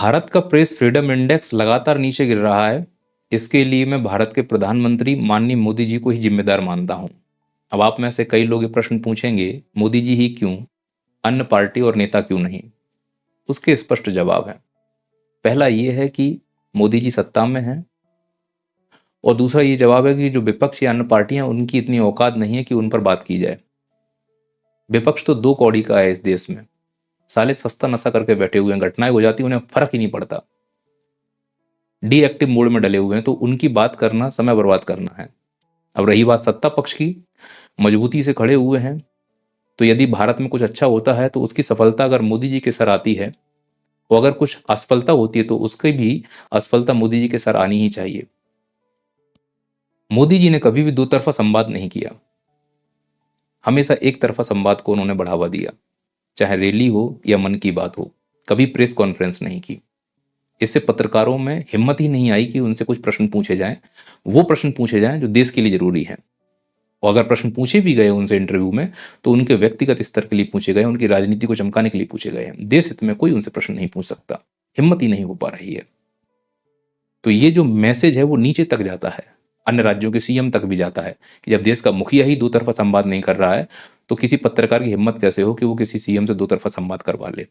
भारत का press freedom index लगातार नीचे गिर रहा है। इसके लिए मैं भारत के प्रधानमंत्री माननीय मोदी जी को ही जिम्मेदार मानता हूं। अब आप में से कई लोग ये प्रश्न पूछेंगे, मोदी जी ही क्यों, अन्य पार्टी और नेता क्यों नहीं? उसके स्पष्ट जवाब हैं। पहला ये है कि मोदी जी सत्ता में हैं, और दूसरा ये जवाब है कि जो विपक्ष या अन्य पार्टियां, उनकी इतनी औकात नहीं है कि उन पर बात की जाए। विपक्ष तो दो कौड़ी का है इस देश में। साले सस्ता नशा करके बैठे हुए हैं, घटनाएं हो जाती हैं, उन्हें फर्क ही नहीं पड़ता। डीएक्टिव मोड में डले हुए हैं, तो उनकी बात करना समय बर्बाद करना है। अब रही बात सत्ता पक्ष की, मजबूती से खड़े हुए हैं। तो यदि भारत में कुछ अच्छा होता है तो उसकी सफलता अगर मोदी जी के सर आती है, और अगर कुछ असफलता होती है तो उसकी भी असफलता मोदी जी के सर आनी ही चाहिए। मोदी जी ने कभी भी दो तरफा संवाद नहीं किया। हमेशा एक तरफा संवाद को उन्होंने बढ़ावा दिया, चाहे रैली हो या मन की बात हो। कभी प्रेस कॉन्फ्रेंस नहीं की। इससे पत्रकारों में हिम्मत ही नहीं आई कि उनसे कुछ प्रश्न पूछे जाएं, वो प्रश्न पूछे जाएं जो देश के लिए जरूरी है। और अगर प्रश्न पूछे भी गए उनसे इंटरव्यू में, तो उनके व्यक्तिगत स्तर के लिए पूछे गए, उनकी राजनीति को चमकाने के लिए पूछे गए हैं। देश हित में कोई उनसे प्रश्न नहीं पूछ सकता। हिम्मत ही नहीं हो पा रही है। तो ये जो मैसेज है वो नीचे तक जाता है, अन्य राज्यों के सीएम तक भी जाता है कि जब देश का मुखिया ही दो तरफा संवाद नहीं कर रहा है, तो किसी पत्रकार की हिम्मत कैसे हो कि वो किसी सीएम से दो तरफा संवाद करवा ले।